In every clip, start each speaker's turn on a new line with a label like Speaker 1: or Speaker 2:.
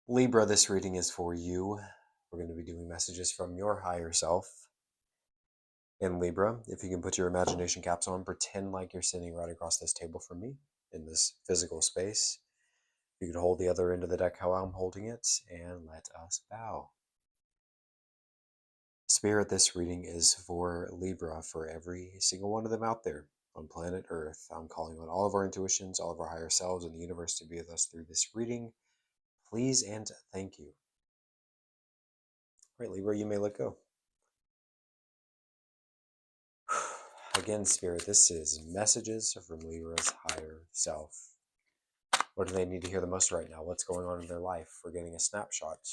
Speaker 1: Libra, this reading is for you. We're going to be doing messages from your higher self. In Libra, if you can put your imagination caps on, pretend like you're sitting right across this table from me in this physical space. You can hold the other end of the deck how I'm holding it, and let us bow. Spirit, this reading is for Libra, for every single one of them out there on planet Earth. I'm calling on all of our intuitions, all of our higher selves, and the universe to be with us through this reading. Please and thank you. All right, Libra, you may let go. Again, Spirit, this is messages from Libra's higher self. What do they need to hear the most right now? What's going on in their life? We're getting a snapshot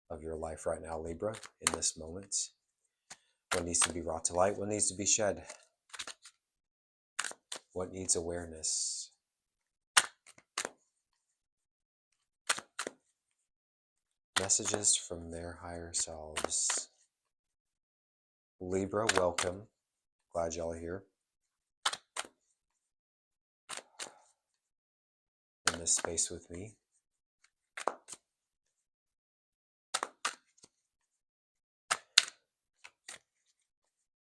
Speaker 1: of your life right now, Libra, in this moment. What needs to be brought to light? What needs to be shed? What needs awareness? Messages from their higher selves. Libra, welcome. Glad y'all are here in this space with me.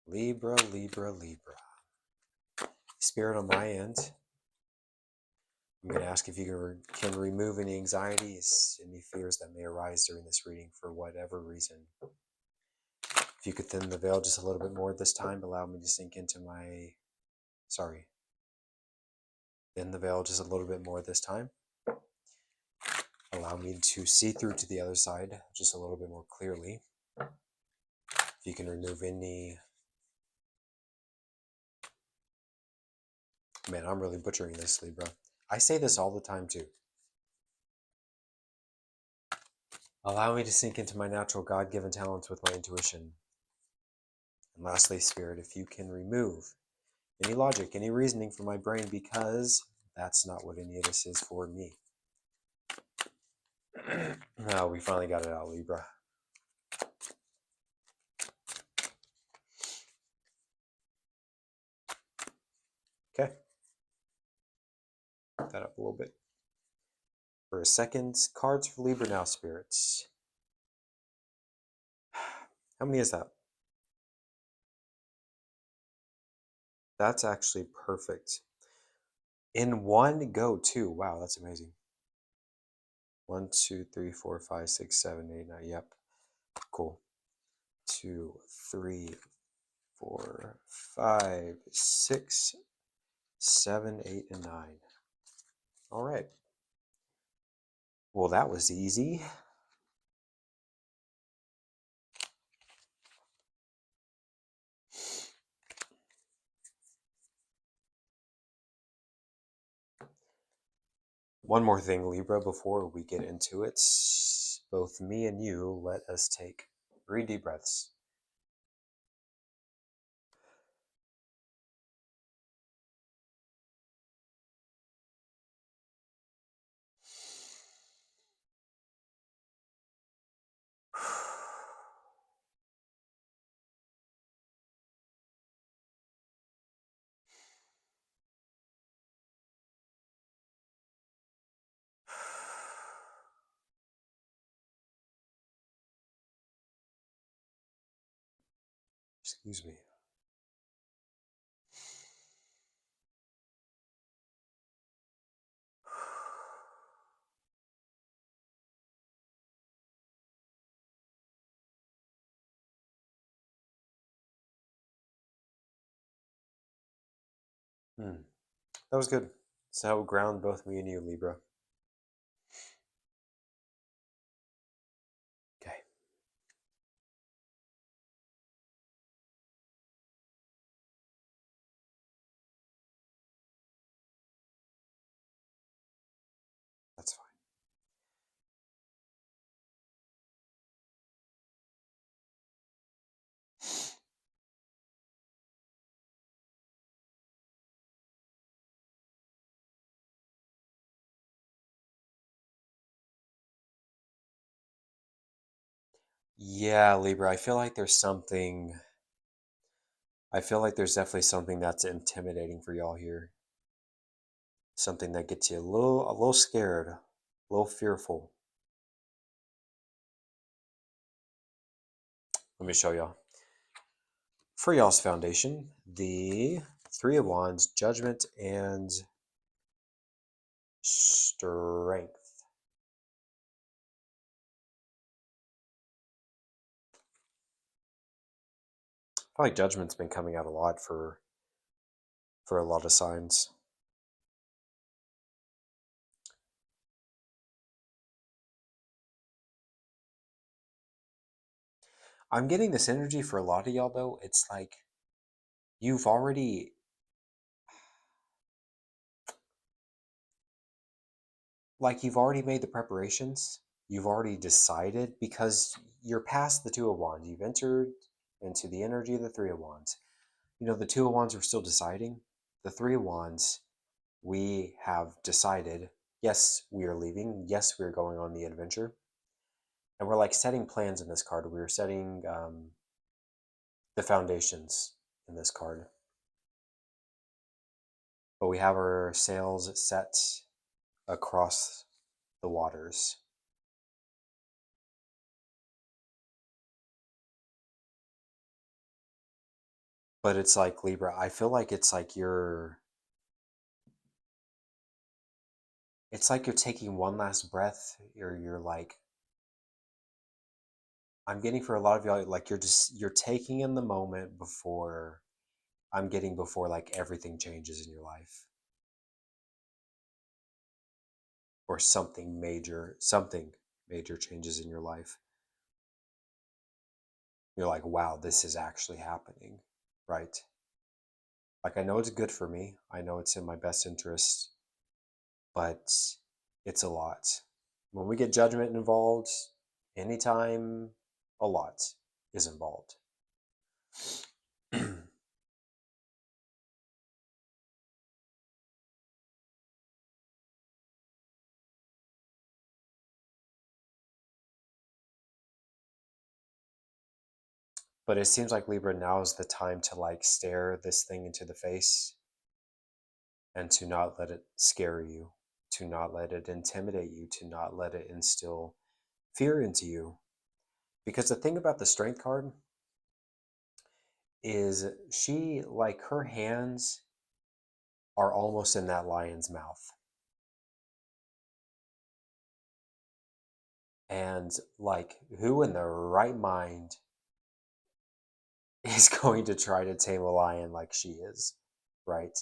Speaker 1: Libra, Libra, Libra. Spirit, on my end, I'm going to ask if you can remove any anxieties, any fears that may arise during this reading for whatever reason. If you could thin the veil just a little bit more this time, allow me to sink into my... Thin the veil just a little bit more this time. Allow me to see through to the other side just a little bit more clearly. If you can remove any... Man, I'm really butchering this, Libra. I say this all the time too. Allow me to sink into my natural God-given talents with my intuition. And lastly, Spirit, if you can remove any logic, any reasoning from my brain, because that's not what any of this is for me. Now we finally got it out, Libra. Okay. Put that up a little bit. For a second, cards for Libra now, spirits. How many is that? That's actually perfect. In one go, too. Wow, that's amazing. 1, 2, 3, 4, 5, 6, 7, 8, 9. Yep. Cool. 2, 3, 4, 5, 6, 7, 8, and 9. All right. Well, that was easy. One more thing, Libra, before we get into it. Both me and you, let us take 3 deep breaths. Excuse me. That was good. So that will ground both me and you, Libra. Okay. That's fine. Yeah, Libra, I feel like there's something... I feel like there's definitely something that's intimidating for y'all here. Something that gets you a little scared, a little fearful. Let me show y'all. For y'all's foundation, the Three of Wands, Judgment, and Strength. I feel like Judgment's been coming out a lot for a lot of signs. I'm getting this energy for a lot of y'all, though. It's like you've already made the preparations. You've already decided, because you're past the Two of Wands. You've entered into the energy of the Three of Wands. You know, the Two of Wands are still deciding. The Three of Wands, we have decided, yes, we are leaving. Yes, we are going on the adventure. And we're like setting plans in this card. We're setting the foundations in this card. But we have our sails set across the waters. But it's like, Libra, I feel like it's like you're taking one last breath, or you're like, I'm getting for a lot of y'all, like you're taking in the moment before, I'm getting before like everything changes in your life. Or something major changes in your life. You're like, wow, this is actually happening, right? Like, I know it's good for me. I know it's in my best interest, but it's a lot. When we get judgment involved, anytime, a lot is involved. But it seems like, Libra, now is the time to like stare this thing into the face and to not let it scare you, to not let it intimidate you, to not let it instill fear into you. Because the thing about the Strength card is she, like, her hands are almost in that lion's mouth. And like, who in their right mind is going to try to tame a lion like she is, right?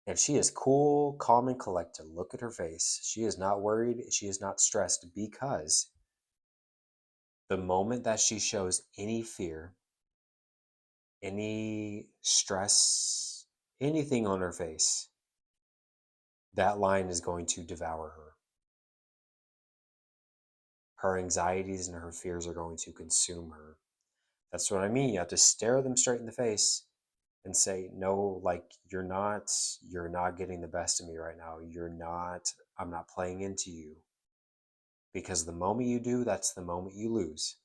Speaker 1: And she is cool, calm, and collected. Look at her face. She is not worried. She is not stressed, because the moment that she shows any fear, any stress, anything on her face, that lion is going to devour her. Her anxieties and her fears are going to consume her. That's what I mean. You have to stare them straight in the face and say, no, like, you're not getting the best of me right now. I'm not playing into you. Because the moment you do, that's the moment you lose.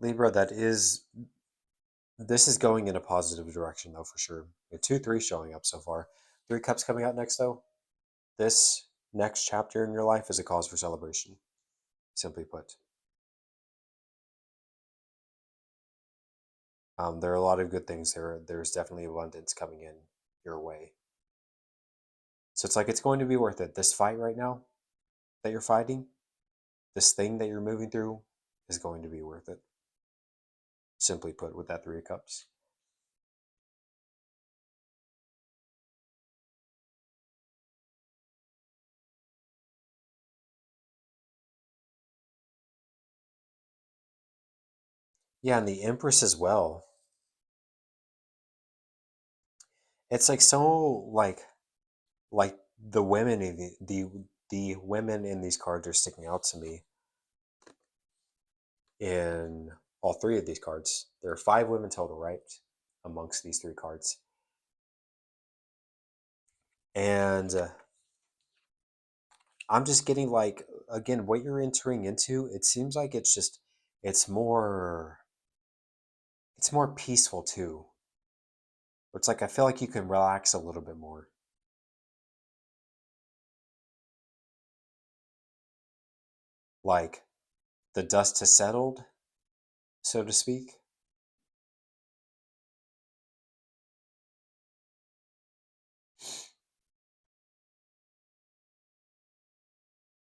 Speaker 1: Libra, this is going in a positive direction, though, for sure. We have 2-3 showing up so far. 3 Cups coming out next, though. This next chapter in your life is a cause for celebration, simply put. There are a lot of good things there. There's definitely abundance coming in your way. So it's like, it's going to be worth it. This fight right now that you're fighting, this thing that you're moving through, is going to be worth it. Simply put, with that 3 of Cups. Yeah, and the Empress as well. It's like, so like the women in the women in these cards are sticking out to me in all 3 of these cards. There are 5 women total, right, amongst these 3 cards. And I'm just getting like again, what you're entering into, it seems like it's more it's more peaceful too. It's like I feel like you can relax a little bit more. Like the dust has settled, so to speak.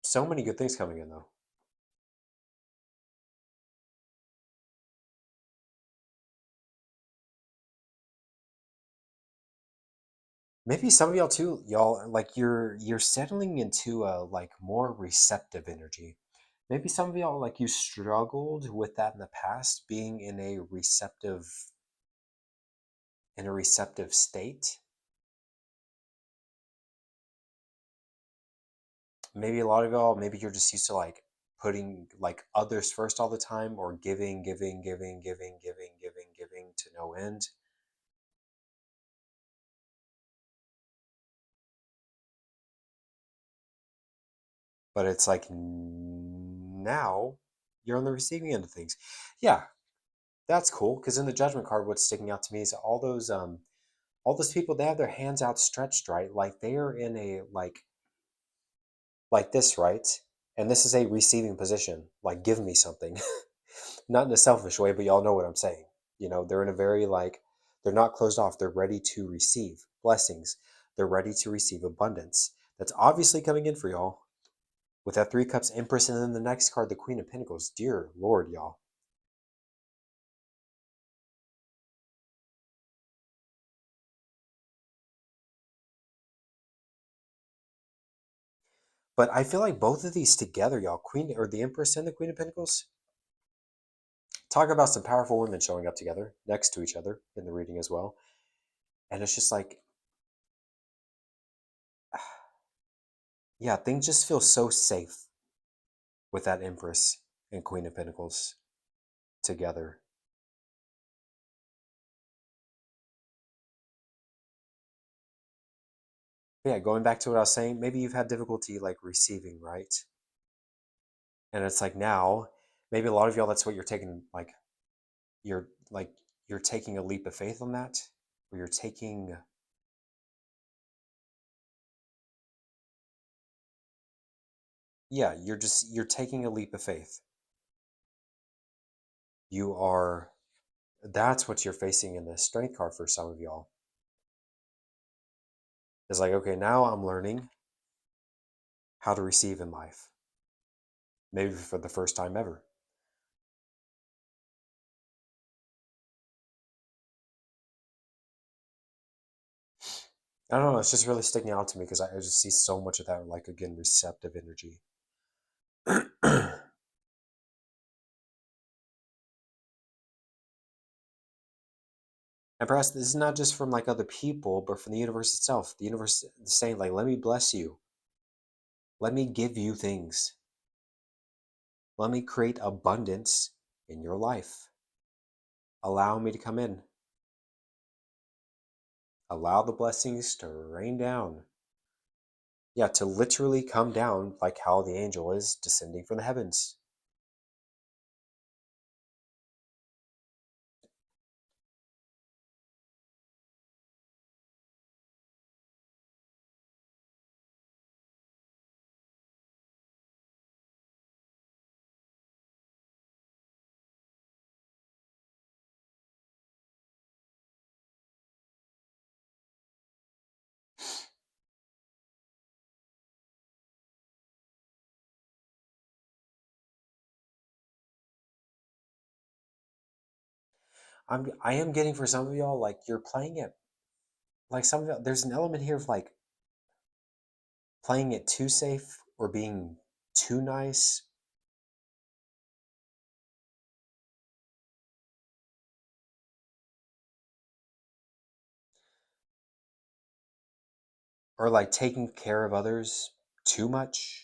Speaker 1: So many good things coming in though. Maybe some of y'all too, y'all like you're settling into a like more receptive energy. Maybe some of y'all like you struggled with that in the past, being in a receptive state. Maybe a lot of y'all, maybe you're just used to like putting like others first all the time, or giving to no end. But it's like now you're on the receiving end of things. Yeah, that's cool. Because in the judgment card, what's sticking out to me is all those people, they have their hands outstretched, right? Like they are in a like this, right? And this is a receiving position. Like give me something. Not in a selfish way, but y'all know what I'm saying. You know, they're in a very like they're not closed off. They're ready to receive blessings. They're ready to receive abundance. That's obviously coming in for y'all. With that Three Cups Empress, and then the next card, the Queen of Pentacles. Dear Lord, y'all. But I feel like both of these together, y'all, Queen or the Empress and the Queen of Pentacles, talk about some powerful women showing up together next to each other in the reading as well. And it's just like, yeah, things just feel so safe with that Empress and Queen of Pentacles together. Yeah, going back to what I was saying, maybe you've had difficulty like receiving, right? And it's like now, maybe a lot of y'all, that's what you're taking, you're like, you're taking a leap of faith on that, or you're taking, yeah, you're taking a leap of faith. You are, that's what you're facing in the strength card for some of y'all. It's like, okay, now I'm learning how to receive in life, maybe for the first time ever. I don't know, it's just really sticking out to me because I just see so much of that, like, again, receptive energy. And perhaps this is not just from like other people, but from the universe itself. The universe is saying, like, let me bless you. Let me give you things. Let me create abundance in your life. Allow me to come in. Allow the blessings to rain down. Yeah, to literally come down like how the angel is descending from the heavens. I am getting for some of y'all, like you're playing it, like some of y'all, there's an element here of like playing it too safe or being too nice, or like taking care of others too much.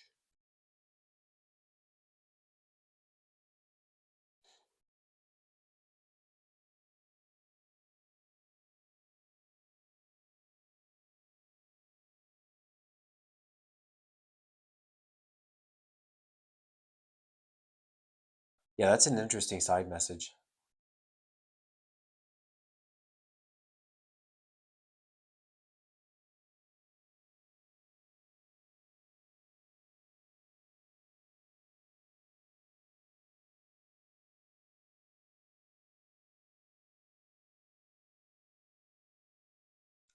Speaker 1: Yeah, that's an interesting side message.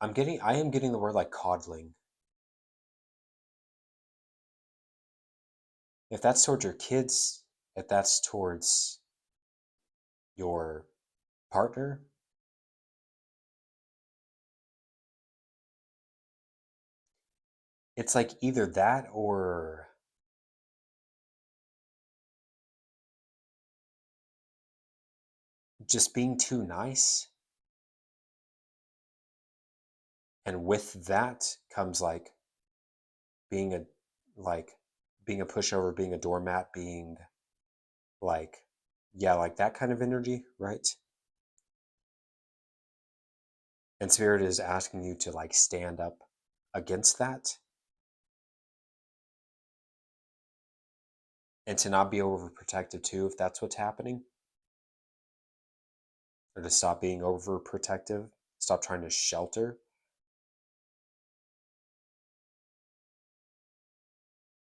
Speaker 1: I am getting the word like coddling. If that's towards your kids, if that's towards your partner, it's like either that or just being too nice. And with that comes being a like being a pushover, being a doormat, being like yeah, like that kind of energy, right? And spirit is asking you to like stand up against that and to not be overprotective too if that's what's happening, or to stop being overprotective, stop trying to shelter.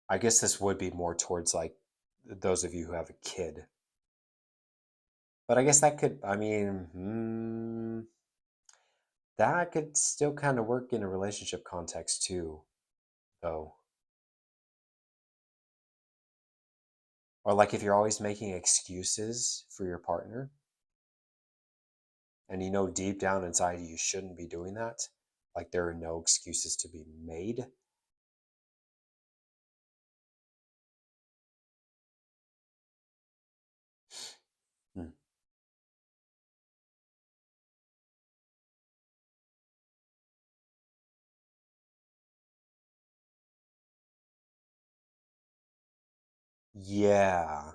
Speaker 1: I guess this would be more towards like those of you who have a kid. But I guess that could, I mean, that could still kind of work in a relationship context too, though. Or like if you're always making excuses for your partner and you know deep down inside you shouldn't be doing that, like there are no excuses to be made. Hmm. Yeah,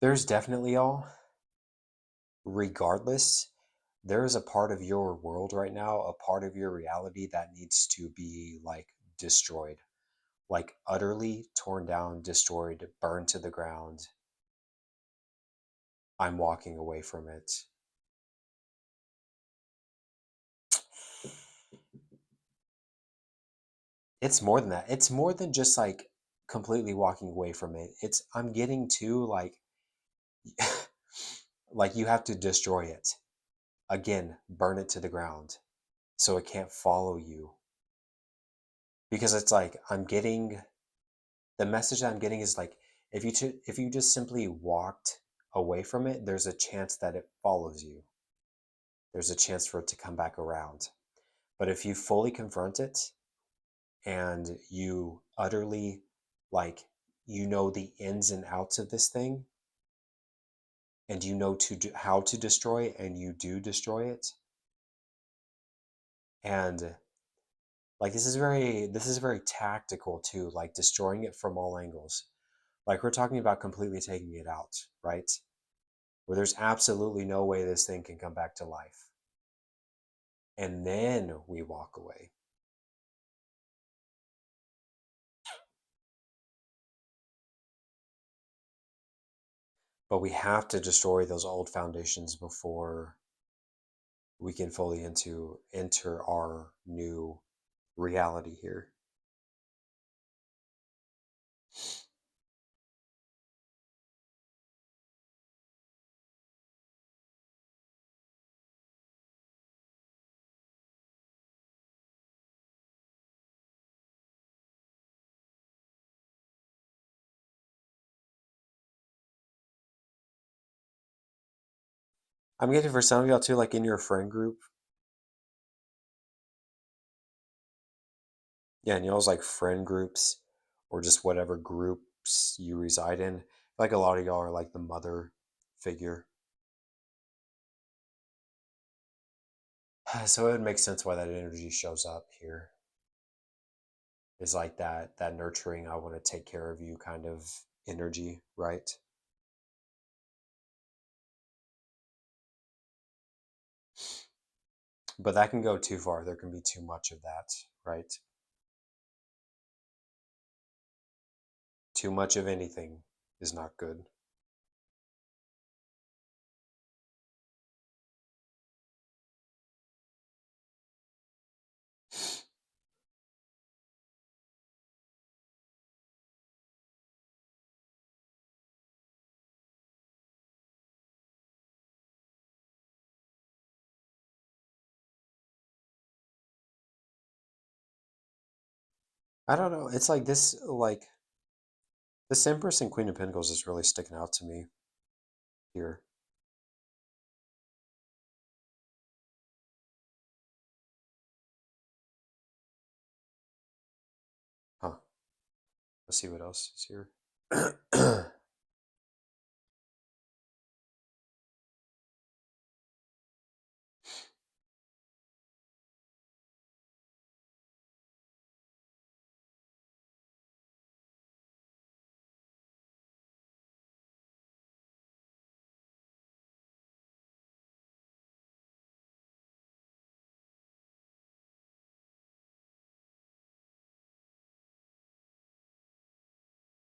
Speaker 1: there's definitely all. Regardless, there is a part of your world right now, a part of your reality that needs to be like destroyed, like utterly torn down, destroyed, burned to the ground. I'm walking away from it. It's more than that. It's more than just like completely walking away from it. It's I'm getting to like you have to destroy it. Again, burn it to the ground so it can't follow you. Because it's like I'm getting the message that I'm getting is like if you just simply walked away from it, there's a chance that it follows you. There's a chance for it to come back around. But if you fully confront it and you utterly like you know the ins and outs of this thing and you know how to destroy it and you do destroy it, and like this is very tactical too, like destroying it from all angles. Like we're talking about completely taking it out, right? Where there's absolutely no way this thing can come back to life. And then we walk away. But we have to destroy those old foundations before we can fully enter our new reality here. I'm getting for some of y'all too, like in your friend group. Yeah, and y'all's like friend groups or just whatever groups you reside in. Like a lot of y'all are like the mother figure. So it would make sense why that energy shows up here. Is like that nurturing, I want to take care of you kind of energy, right? But that can go too far. There can be too much of that, right? Too much of anything is not good. I don't know. It's like this Empress and Queen of Pentacles is really sticking out to me here. Huh. Let's see what else is here.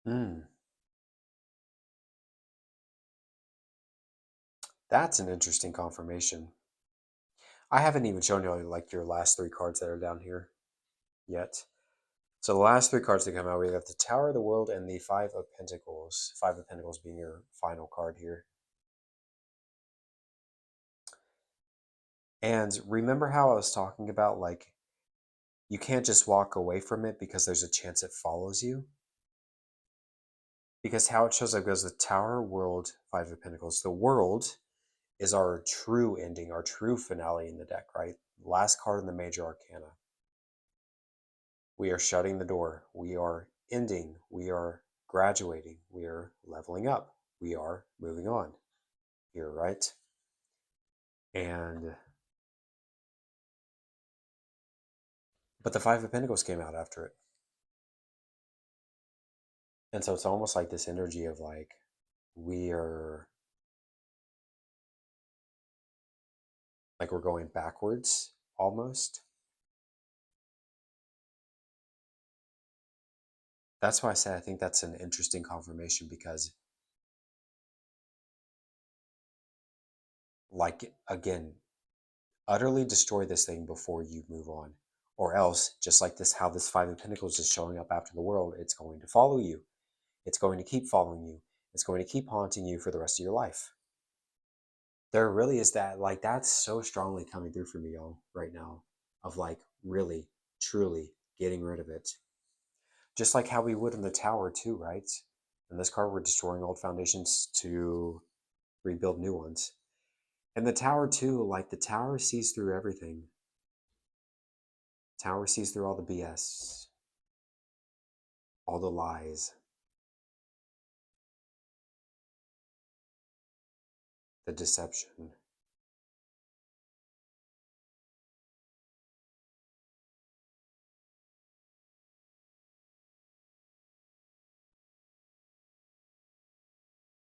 Speaker 1: Hmm. That's an interesting confirmation. I haven't even shown you like your last three cards that are down here yet. So the last three cards that come out, we have the Tower of the World and the Five of Pentacles. Five of Pentacles being your final card here. And remember how I was talking about like you can't just walk away from it because there's a chance it follows you? Because how it shows up goes the Tower, World, Five of Pentacles. The World is our true ending, our true finale in the deck, right? Last card in the major arcana. We are shutting the door. We are ending. We are graduating. We are leveling up. We are moving on here, right? And but the Five of Pentacles came out after it. And so it's almost like this energy of like we are like we're going backwards almost. That's why I say I think that's an interesting confirmation because like again, utterly destroy this thing before you move on. Or else, just like this, how this Five of Pentacles is showing up after the World, it's going to follow you. It's going to keep following you. It's going to keep haunting you for the rest of your life. There really is that, like, that's so strongly coming through for me, y'all, right now, of like really, truly getting rid of it. Just like how we would in the Tower, too, right? In this card, we're destroying old foundations to rebuild new ones. And the Tower, too, like the Tower sees through everything. Tower sees through all the BS, all the lies, the deception.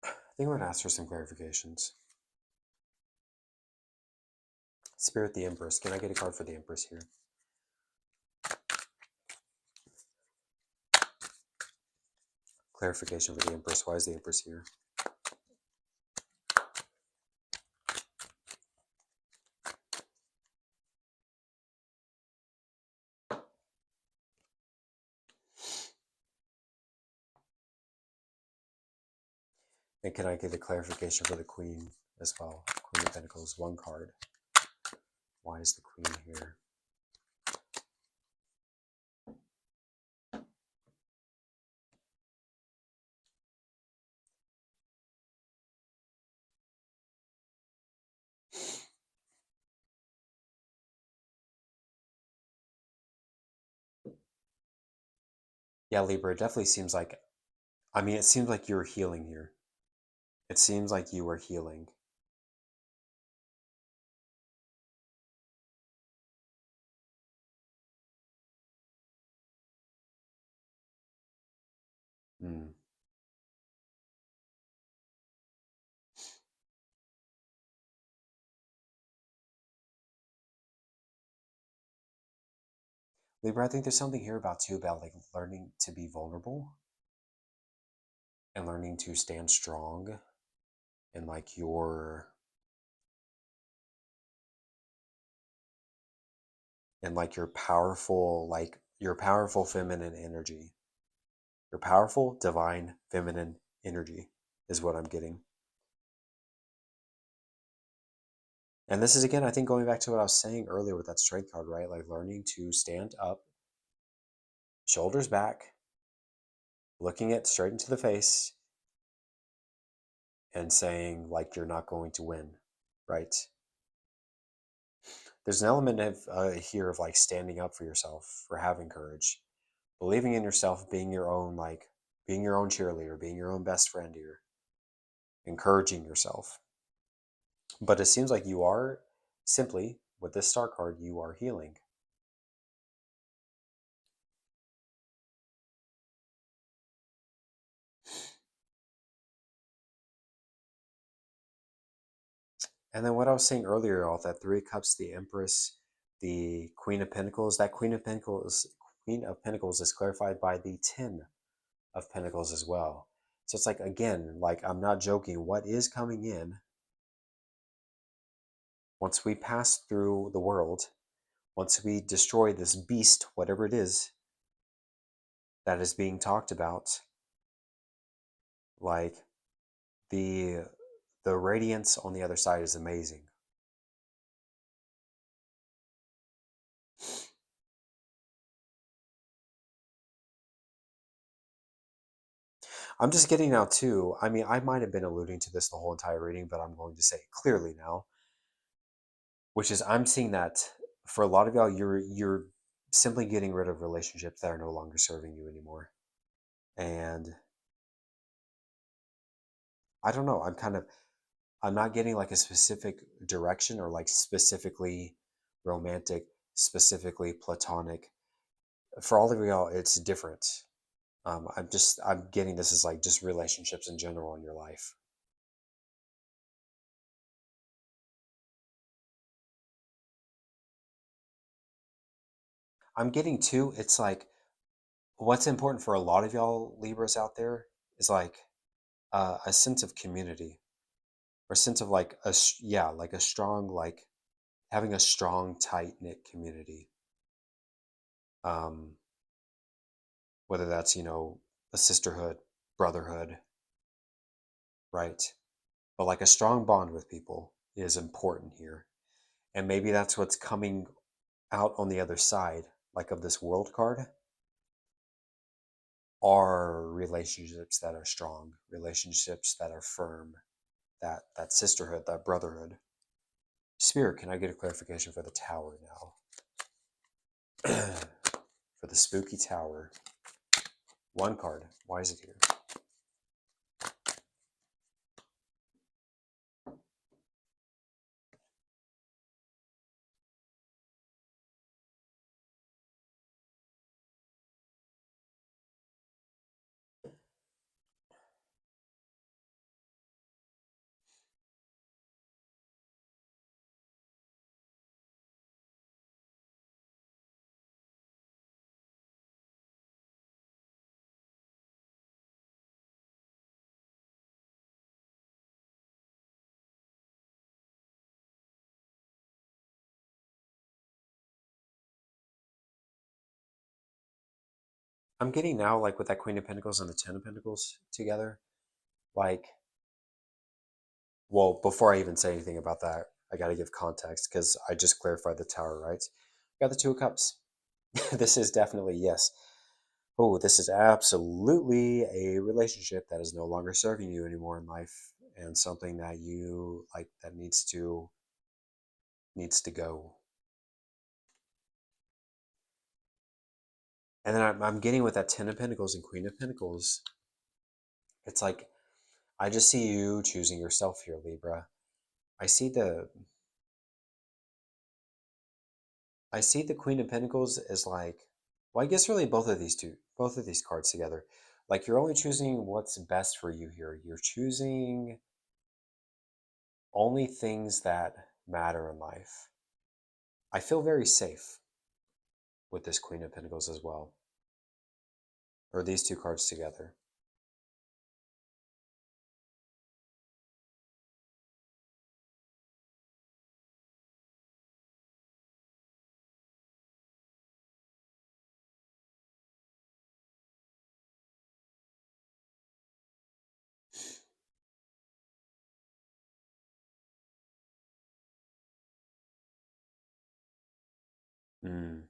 Speaker 1: I think I'm going to ask for some clarifications. Spirit the Empress. Can I get a card for the Empress here? Clarification for the Empress. Why is the Empress here? And can I get a clarification for the Queen as well? Queen of Pentacles, one card. Why is the Queen here? Yeah, Libra, it definitely seems like, I mean, it seems like you're healing here. It seems like you are healing. Hmm. Libra, I think there's something here about too about like learning to be vulnerable and learning to stand strong and like your powerful feminine energy. Your powerful divine feminine energy is what I'm getting. And this is again, I think going back to what I was saying earlier with that strength card, right? Like learning to stand up shoulders back, looking it straight into the face, and saying, like, you're not going to win, right? There's an element of here of like standing up for yourself, for having courage, believing in yourself, being your own, like, being your own cheerleader, being your own best friend here, encouraging yourself. But it seems like you are simply, with this star card, you are healing. And then what I was saying earlier, all that Three of Cups, the Empress, the Queen of Pentacles, that Queen of Pentacles is clarified by the Ten of Pentacles as well. So it's like, again, like, I'm not joking, what is coming in once we pass through the world, once we destroy this beast, whatever it is that is being talked about, like, the radiance on the other side is amazing. I'm just getting now too. I mean, I might have been alluding to this the whole entire reading, but I'm going to say it clearly now, which is I'm seeing that for a lot of y'all, you're simply getting rid of relationships that are no longer serving you anymore. And I don't know, I'm not getting like a specific direction or like specifically romantic, specifically platonic. For all of y'all, it's different. I'm getting this as like just relationships in general in your life. I'm getting too, it's like what's important for a lot of y'all Libras out there is like a sense of community or a sense of like yeah, like a strong, like having a strong, tight knit community. Um, whether that's, a sisterhood, brotherhood, right? But like a strong bond with people is important here. And maybe that's what's coming out on the other side, like of this world card, are relationships that are strong, relationships that are firm, that sisterhood, that brotherhood. Spirit, can I get a clarification for the tower now? For the spooky tower. One card. Why is it here? I'm getting now, like with that Queen of Pentacles and the Ten of Pentacles together, like, well, before I even say anything about that, I got to give context because I just clarified the tower, right? We got the Two of Cups. This is definitely, yes. Oh, this is absolutely a relationship that is no longer serving you anymore in life, and something that you like that needs to go. And then I'm getting with that Ten of Pentacles and Queen of Pentacles. It's like I just see you choosing yourself here, Libra. I see the I see the Queen of Pentacles as like, well, I guess really both of these cards together. Like you're only choosing what's best for you here. You're choosing only things that matter in life. I feel very safe with this Queen of Pentacles as well, or these two cards together. Mm.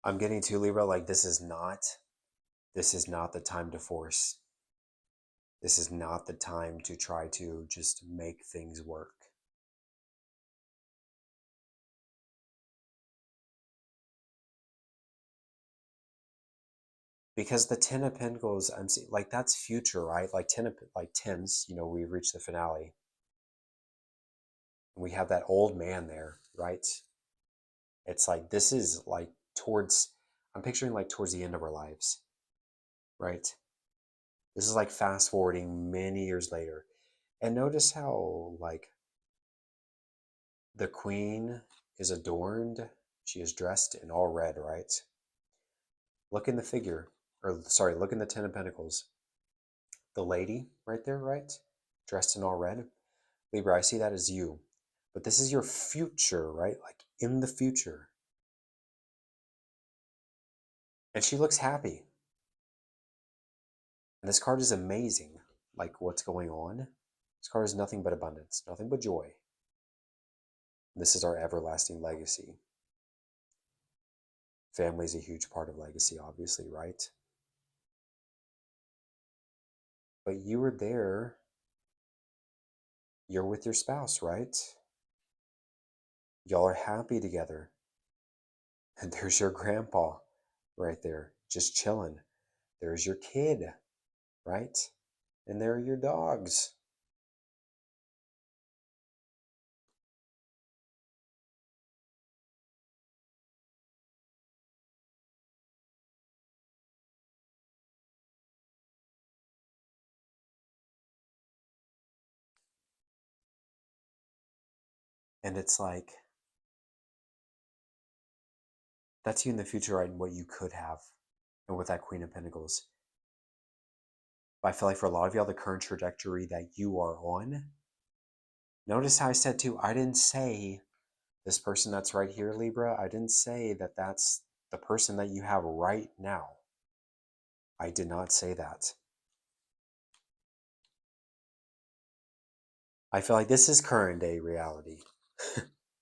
Speaker 1: I'm getting to Libra, like this is not the time to force. This is not the time to try to just make things work. Because the Ten of Pentacles, I'm seeing like that's future, right? Like like tens, we've reached the finale. And we have that old man there, right? It's like this is like towards, I'm picturing like towards the end of our lives, right? This is like fast forwarding many years later. And notice how like the queen is adorned. She is dressed in all red, right? Look in the figure, or sorry, look in the Ten of Pentacles. The lady right there, right? Dressed in all red. Libra, I see that as you. But this is your future, right? Like in the future. And she looks happy. And this card is amazing. Like what's going on. This card is nothing but abundance, nothing but joy. This is our everlasting legacy. Family is a huge part of legacy, obviously, right? But you were there. You're with your spouse, right? Y'all are happy together. And there's your grandpa right there, just chilling. There's your kid, right? And there are your dogs. And it's like, that's you in the future, right? And what you could have. And with that Queen of Pentacles. But I feel like for a lot of y'all, the current trajectory that you are on, notice how I said too, I didn't say this person that's right here, Libra, I didn't say that that's the person that you have right now. I did not say that. I feel like this is current day reality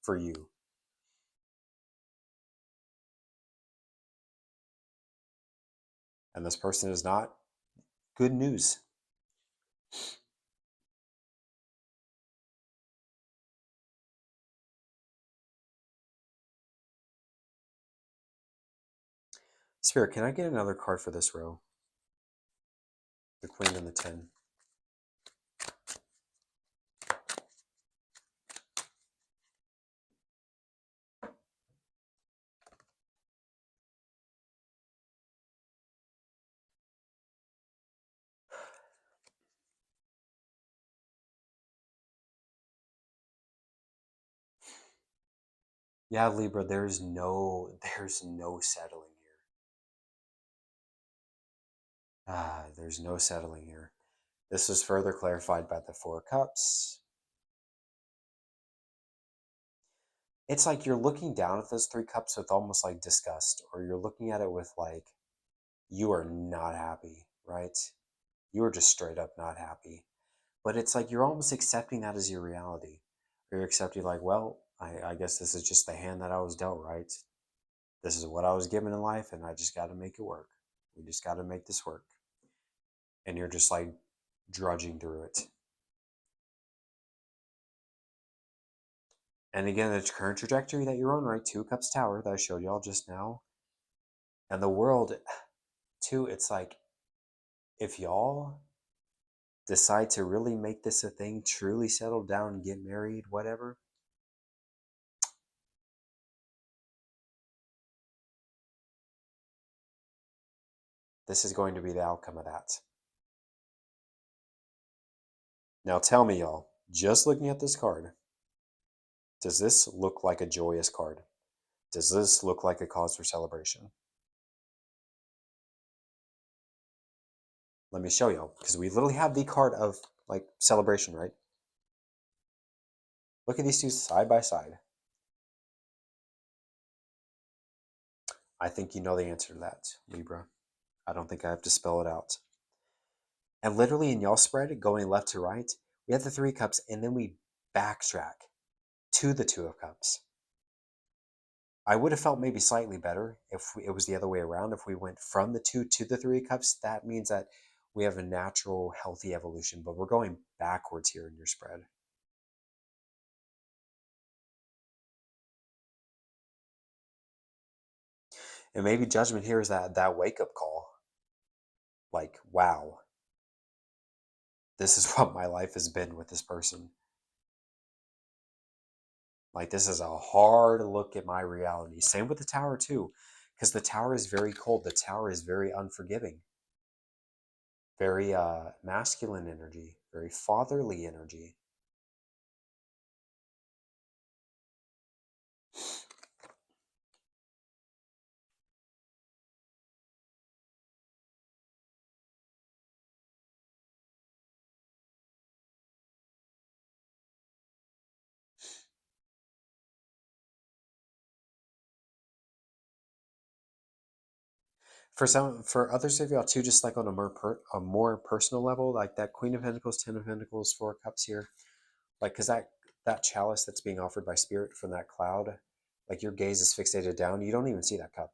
Speaker 1: for you. And this person is not good news. Spirit, can I get another card for this row? The Queen and the 10. Yeah, Libra, there's no settling here. There's no settling here. This was further clarified by the Four of Cups. It's like you're looking down at those three cups with almost like disgust, or you're looking at it with like, you are not happy, right? You are just straight up not happy. But it's like you're almost accepting that as your reality. Or you're accepting like, well, I guess this is just the hand that I was dealt, right? This is what I was given in life, and I just got to make it work. We just got to make this work. And you're just like drudging through it. And again, the current trajectory that you're on, right? Two of Cups Tower that I showed y'all just now. And the world, too, it's like, if y'all decide to really make this a thing, truly settle down, get married, whatever, this is going to be the outcome of that. Now tell me, y'all, just looking at this card, does this look like a joyous card? Does this look like a cause for celebration? Let me show y'all, because we literally have the card of like celebration, right? Look at these two side by side. I think you know the answer to that, Libra. I don't think I have to spell it out. And literally in y'all spread, going left to right, we have the Three Cups, and then we backtrack to the Two of Cups. I would have felt maybe slightly better if it was the other way around. If we went from the 2 to the 3 cups, that means that we have a natural, healthy evolution, but we're going backwards here in your spread. And maybe judgment here is that wake up call. Like, wow, this is what my life has been with this person. Like, this is a hard look at my reality. Same with the tower, too, because the tower is very cold. The tower is very unforgiving, very masculine energy, very fatherly energy. For others of y'all too, just like on a more personal level, like that Queen of Pentacles, Ten of Pentacles, Four of Cups here, like because that chalice that's being offered by Spirit from that cloud, like your gaze is fixated down, you don't even see that cup.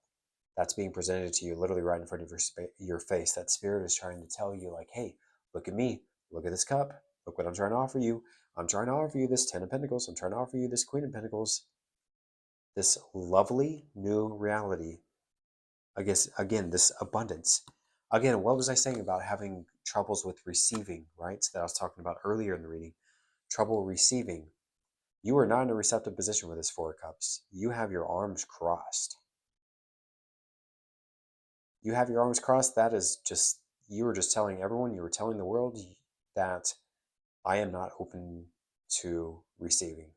Speaker 1: That's being presented to you literally right in front of your face. That Spirit is trying to tell you, like, hey, look at me, look at this cup, look what I'm trying to offer you. I'm trying to offer you this Ten of Pentacles. I'm trying to offer you this Queen of Pentacles, this lovely new reality. I guess, again, this abundance. Again, what was I saying about having troubles with receiving, right? That I was talking about earlier in the reading. Trouble receiving. You are not in a receptive position with this Four of Cups. You have your arms crossed. You have your arms crossed. That is just, you were just telling everyone, you were telling the world that I am not open to receiving.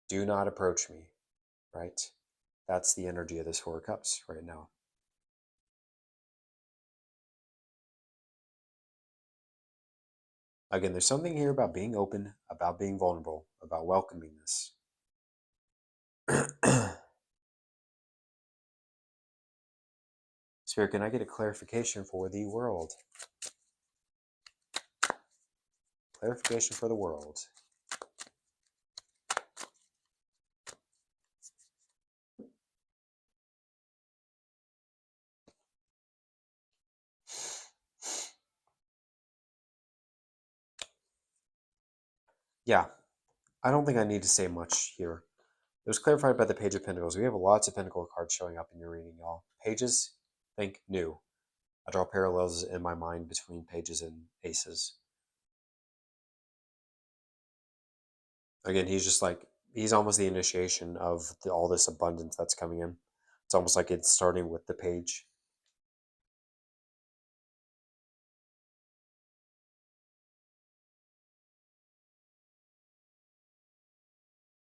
Speaker 1: Do not approach me, right? That's the energy of this Four of Cups right now. Again, there's something here about being open, about being vulnerable, about welcoming this. Spirit, can I get a clarification for the world? Clarification for the world. Yeah, I don't think I need to say much here. It was clarified by the Page of Pentacles. We have lots of Pentacle cards showing up in your reading, y'all. Pages, think new. I draw parallels in my mind between pages and aces. Again, he's just like, he's almost the initiation of all this abundance that's coming in. It's almost like it's starting with the page.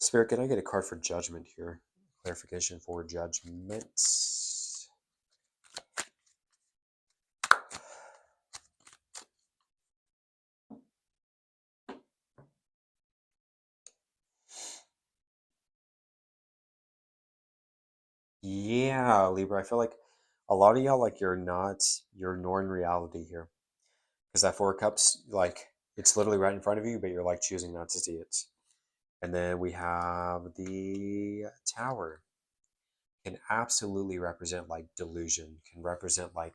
Speaker 1: Spirit, can I get a card for judgment here? Clarification for judgments. Yeah, Libra, I feel like a lot of y'all, like, you're ignoring reality here. Because that Four of Cups, like, it's literally right in front of you, but you're like choosing not to see it. And then we have the Tower. Can absolutely represent like delusion, can represent like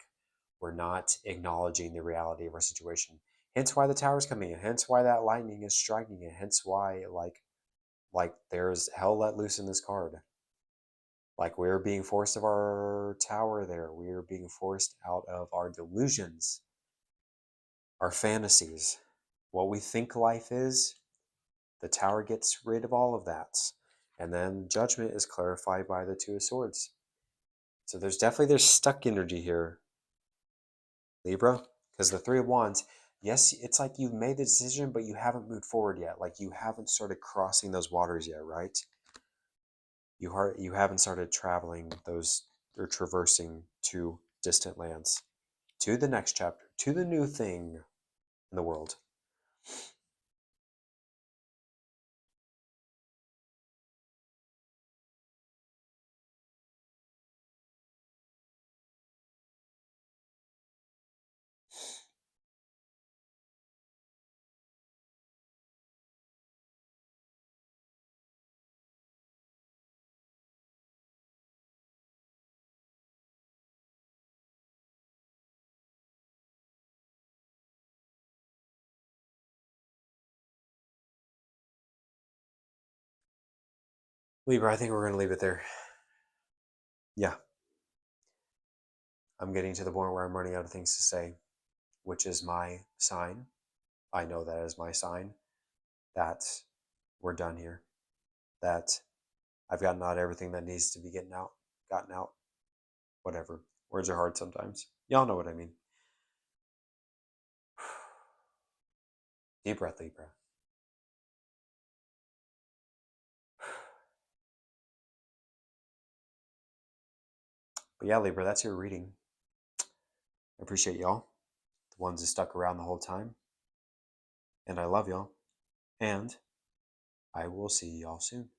Speaker 1: we're not acknowledging the reality of our situation. Hence why the Tower's coming in, hence why that lightning is striking it, hence why like there's hell let loose in this card. Like we're being forced of our tower there. We're being forced out of our delusions, our fantasies, what we think life is. The tower gets rid of all of that. And then judgment is clarified by the Two of Swords. So there's stuck energy here, Libra, because the Three of Wands, yes, it's like you've made the decision, but you haven't moved forward yet. Like you haven't started crossing those waters yet, right? You haven't started traveling those or traversing to distant lands, to the next chapter, to the new thing in the world. Libra, I think we're going to leave it there. Yeah. I'm getting to the point where I'm running out of things to say, which is my sign. I know that is my sign that we're done here. That I've gotten out everything that needs to be gotten out. Whatever. Words are hard sometimes. Y'all know what I mean. Deep breath, Libra. But yeah, Libra, that's your reading. I appreciate y'all, the ones that stuck around the whole time. And I love y'all. And I will see y'all soon.